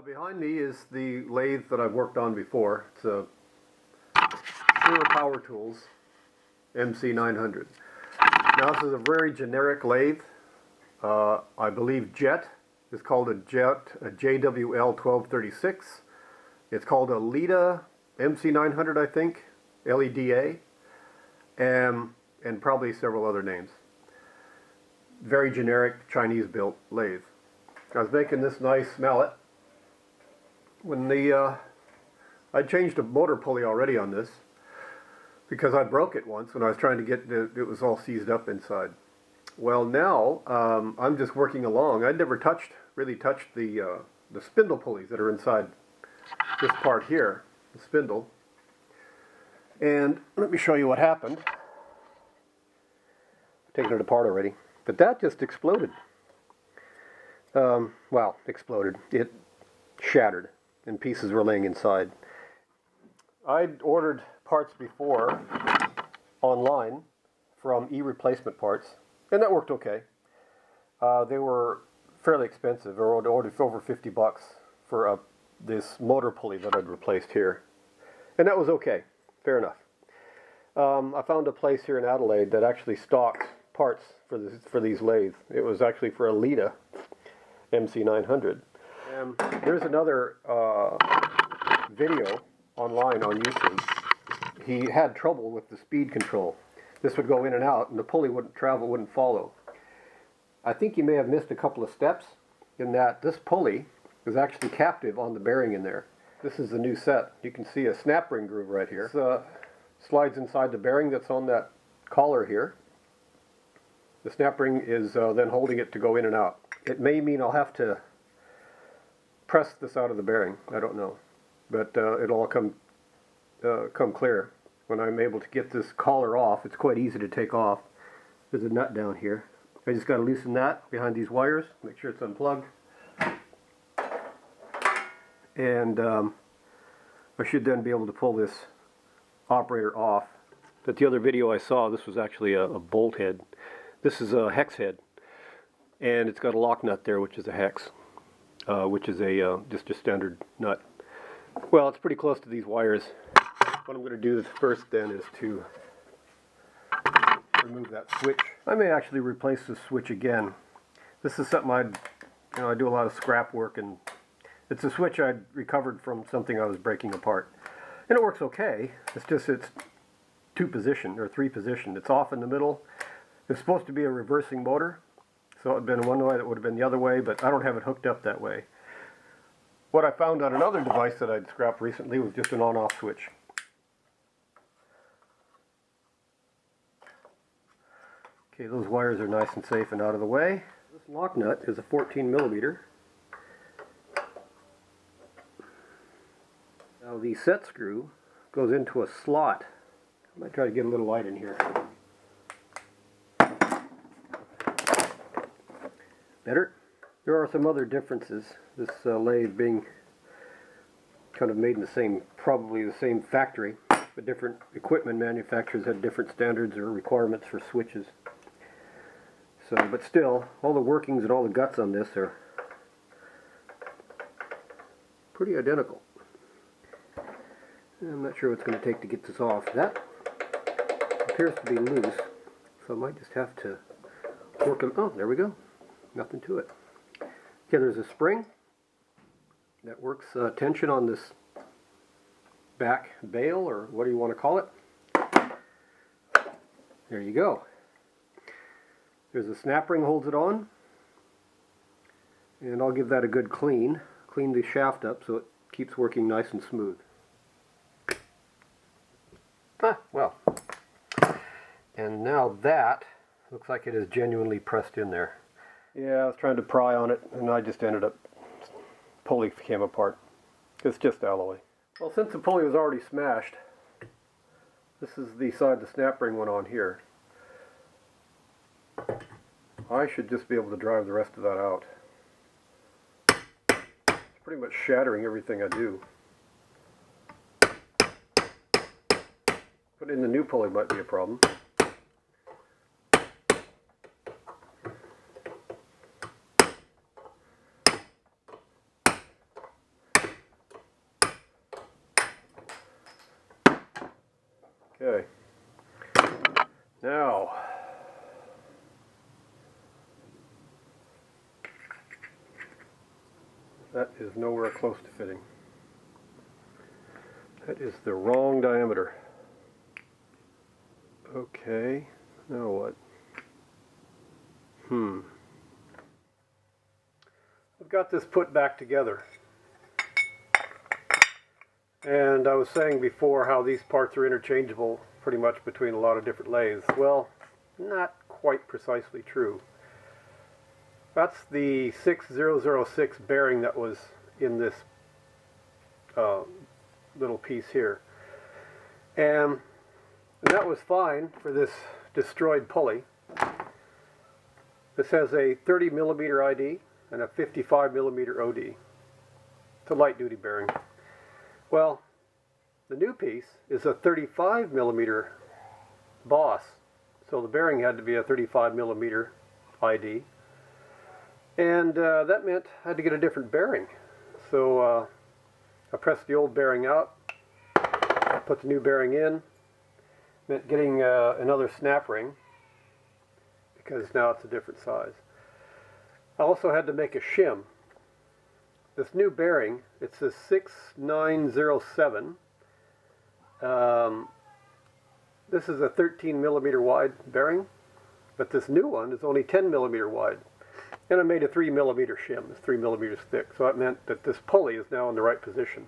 Behind me is the lathe that I've worked on before. It's a Pure Power Tools MC900. Now this is a very generic lathe. I believe Jet is called a JWL1236. It's called a Leda MC900, I think, LEDA, and probably several other names. Very generic Chinese-built lathe. I was making this nice mallet when I changed a motor pulley already on this because I broke it once when I was trying to get it was all seized up inside. Well, now I'm just working along. I'd never really touched the spindle pulleys that are inside this part here, the spindle. And let me show you what happened. I've taken it apart already, but that just exploded. Well, exploded. It shattered and pieces were laying inside. I'd ordered parts before online from e-replacement parts, and that worked okay. They were fairly expensive. I ordered for over 50 bucks for this motor pulley that I'd replaced here, and that was okay. Fair enough. I found a place here in Adelaide that actually stocked parts for these lathes. It was actually for a Leda MC900. There's another video online on YouTube. He had trouble with the speed control. This would go in and out, and the pulley wouldn't travel, wouldn't follow. I think he may have missed a couple of steps in that this pulley is actually captive on the bearing in there. This is the new set. You can see a snap ring groove right here. It slides inside the bearing that's on that collar here. The snap ring is then holding it to go in and out. It may mean I'll have to press this out of the bearing. I don't know, but it'll all come clear when I'm able to get this collar off. It's quite easy to take off. There's a nut down here. I just got to loosen that behind these wires, make sure it's unplugged, and I should then be able to pull this operator off. But the other video I saw, this was actually a bolt head. This is a hex head, and it's got a lock nut there, which is a hex, which is just a standard nut. Well, it's pretty close to these wires. What I'm going to do first then is to remove that switch. I may actually replace this switch again. This is something I do a lot of scrap work, and it's a switch I'd recovered from something I was breaking apart. And it works okay. It's just it's 2-position or 3-position. It's off in the middle. It's supposed to be a reversing motor, so it would have been one way, that would have been the other way, but I don't have it hooked up that way. What I found on another device that I'd scrapped recently was just an on-off switch. Okay, those wires are nice and safe and out of the way. This lock nut is a 14mm. Now the set screw goes into a slot. I might try to get a little light in here. Better? There are some other differences. This lathe being kind of made in the same, probably the same factory, but different equipment manufacturers had different standards or requirements for switches. So, but still, all the workings and all the guts on this are pretty identical. I'm not sure what it's going to take to get this off. That appears to be loose, so I might just have to work them. Oh, there we go. Nothing to it. Okay, there's a spring that works tension on this back bail, or what do you want to call it. There you go. There's a snap ring holds it on, and I'll give that a good clean the shaft up so it keeps working nice and smooth. Well, and now that looks like it is genuinely pressed in there. Yeah, I was trying to pry on it, and I just ended up, pulley came apart. It's just alloy. Well, since the pulley was already smashed, this is the side the snap ring went on here. I should just be able to drive the rest of that out. It's pretty much shattering everything I do. Putting in the new pulley might be a problem. Okay. Now, that is nowhere close to fitting. That is the wrong diameter. Okay, now what? I've got this put back together. And I was saying before how these parts are interchangeable pretty much between a lot of different lathes. Well, not quite precisely true. That's the 6006 bearing that was in this little piece here. And that was fine for this destroyed pulley. This has a 30 millimeter ID and a 55 millimeter OD. It's a light duty bearing. Well, the new piece is a 35 millimeter boss, so the bearing had to be a 35 millimeter ID, and that meant I had to get a different bearing. So I pressed the old bearing out, put the new bearing in, meant getting another snap ring, because now it's a different size. I also had to make a shim. This new bearing, it's a 6907. This is a 13 millimeter wide bearing, but this new one is only 10 millimeter wide. And I made a 3 millimeter shim. It's 3 millimeters thick, so that meant that this pulley is now in the right position.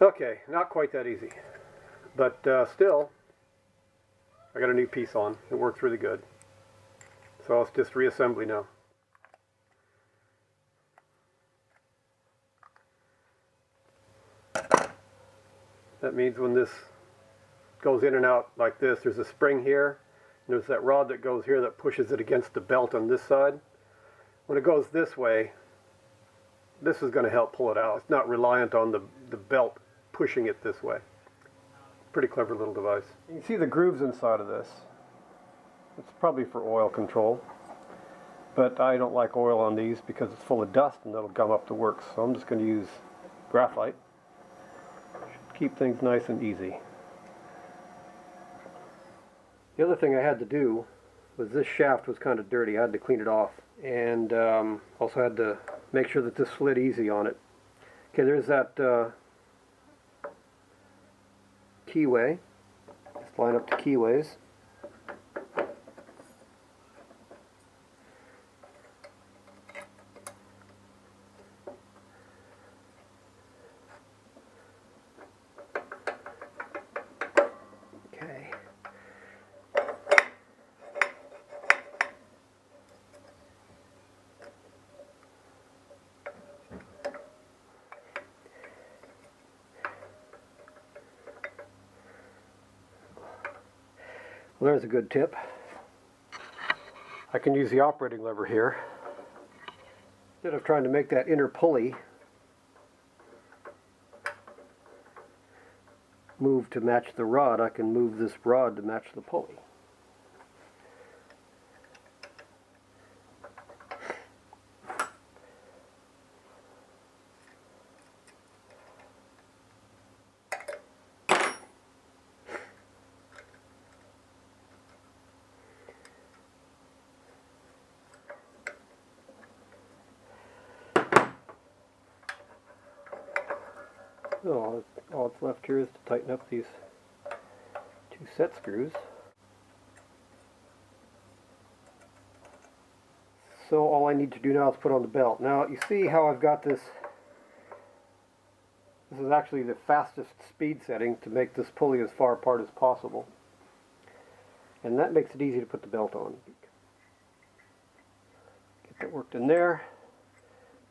Okay, not quite that easy, but still, I got a new piece on. It works really good. So it's just reassembly now. That means when this goes in and out like this, there's a spring here, and there's that rod that goes here that pushes it against the belt on this side. When it goes this way, this is going to help pull it out. It's not reliant on the belt pushing it this way. Pretty clever little device. You can see the grooves inside of this. It's probably for oil control, but I don't like oil on these because it's full of dust and that'll gum up the works. So I'm just going to use graphite. Keep things nice and easy. The other thing I had to do was this shaft was kind of dirty. I had to clean it off, and also had to make sure that this slid easy on it. Okay, there's that keyway. Let's line up the keyways. Well, there's a good tip. I can use the operating lever here. Instead of trying to make that inner pulley move to match the rod, I can move this rod to match the pulley. So all that's left here is to tighten up these two set screws. So all I need to do now is put on the belt. Now you see how I've got this. This is actually the fastest speed setting to make this pulley as far apart as possible. And that makes it easy to put the belt on. Get that worked in there.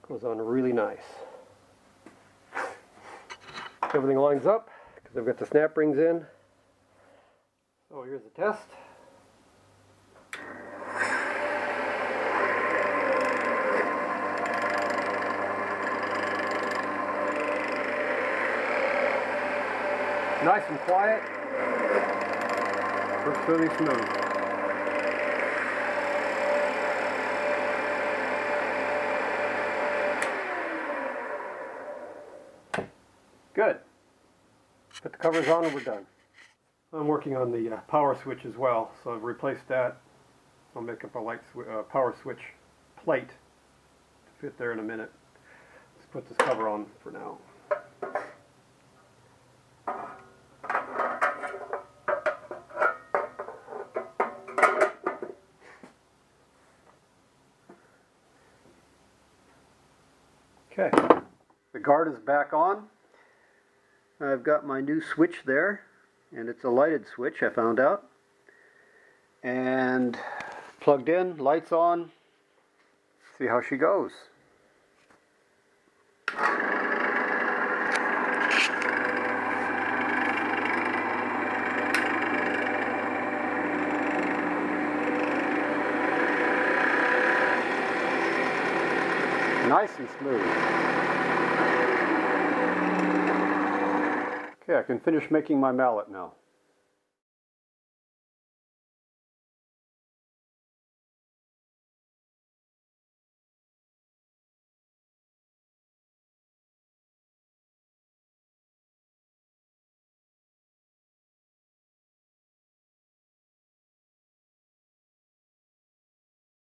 Goes on really nice. Everything lines up because I've got the snap rings in. So here's the test. Nice and quiet. Works really smooth. Good. Put the covers on and we're done. I'm working on the power switch as well, so I've replaced that. I'll make up a light power switch plate to fit there in a minute. Let's put this cover on for now. Okay, the guard is back on. I've got my new switch there, and it's a lighted switch, I found out. And plugged in, lights on. See how she goes. Nice and smooth. Okay, I can finish making my mallet now.